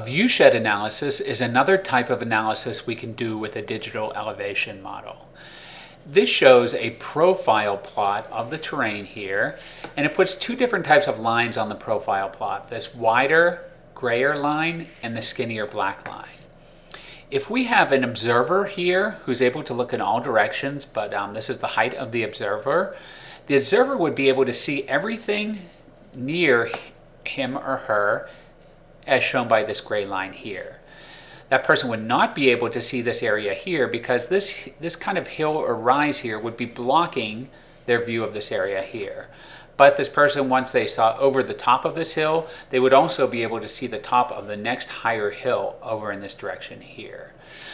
viewshed analysis is another type of analysis we can do with a digital elevation model. This shows a profile plot of the terrain here, and it puts two different types of lines on the profile plot, this wider grayer line and the skinnier black line. If we have an observer here who's able to look in all directions, but this is the height of the observer would be able to see everything near him or her as shown by this gray line here. That person would not be able to see this area here because this kind of hill or rise here would be blocking their view of this area here. But this person, once they saw over the top of this hill, they would also be able to see the top of the next higher hill over in this direction here.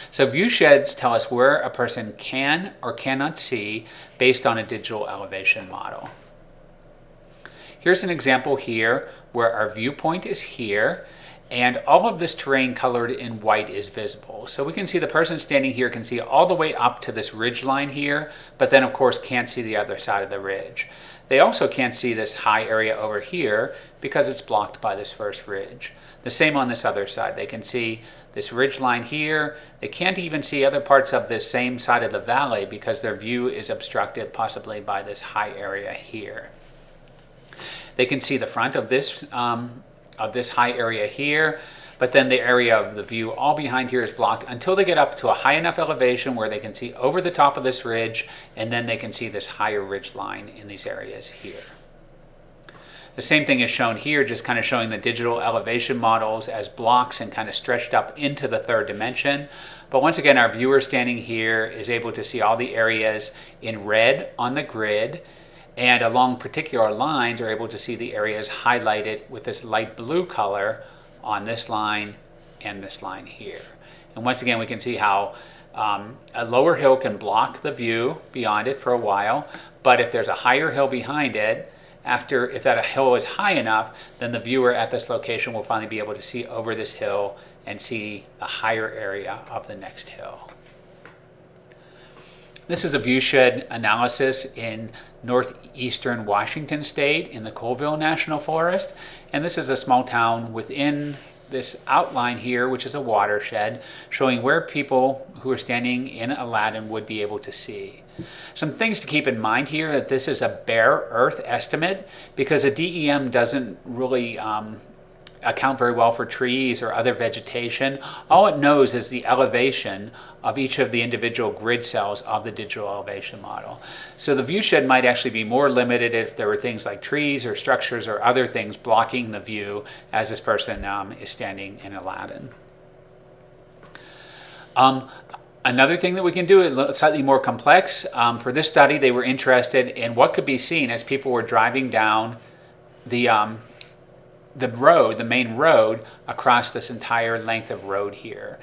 So viewsheds tell us where a person can or cannot see based on a digital elevation model. Here's an example here where our viewpoint is here, and all of this terrain colored in white is visible. So we can see the person standing here can see all the way up to this ridge line here, but then of course can't see the other side of the ridge. They also can't see this high area over here because it's blocked by this first ridge. The same on this other side. They can see this ridge line here. They can't even see other parts of this same side of the valley because their view is obstructed possibly by this high area here. They can see the front of this high area here, but then the area of the view all behind here is blocked until they get up to a high enough elevation where they can see over the top of this ridge, and then they can see this higher ridge line in these areas here. The same thing is shown here, just kind of showing the digital elevation models as blocks and kind of stretched up into the third dimension. But once again, our viewer standing here is able to see all the areas in red on the grid, and along particular lines are able to see the areas highlighted with this light blue color on this line and this line here. And once again, we can see how a lower hill can block the view beyond it for a while, but if there's a higher hill behind it, if that hill is high enough, then the viewer at this location will finally be able to see over this hill and see the higher area of the next hill. This is a viewshed analysis in northeastern Washington state in the Colville National Forest. And this is a small town within this outline here, which is a watershed, showing where people who are standing in Aladdin would be able to see. Some things to keep in mind here, that this is a bare earth estimate because a DEM doesn't really account very well for trees or other vegetation. All it knows is the elevation of each of the individual grid cells of the digital elevation model. So the viewshed might actually be more limited if there were things like trees or structures or other things blocking the view as this person is standing in Aladdin. Another thing that we can do is slightly more complex. For this study, they were interested in what could be seen as people were driving down the main road across this entire length of road here.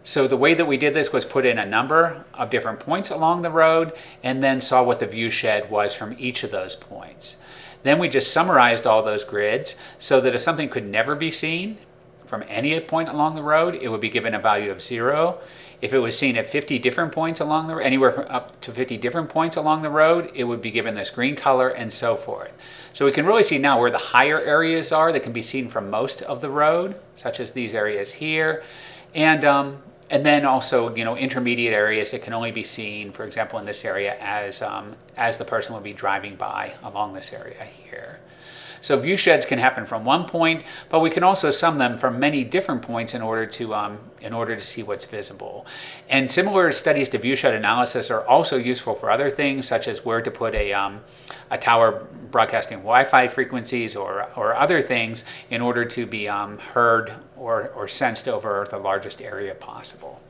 So the way that we did this was put in a number of different points along the road and then saw what the viewshed was from each of those points. Then we just summarized all those grids so that if something could never be seen from any point along the road, it would be given a value of 0. If it was seen at 50 different points along the road, anywhere from up to 50 different points along the road, it would be given this green color and so forth. So we can really see now where the higher areas are that can be seen from most of the road, such as these areas here, and then also, intermediate areas that can only be seen, for example, in this area as the person would be driving by along this area here. So viewsheds can happen from one point, but we can also sum them from many different points in order to see what's visible. And similar studies to viewshed analysis are also useful for other things, such as where to put a tower broadcasting Wi-Fi frequencies or other things in order to be heard or sensed over the largest area possible.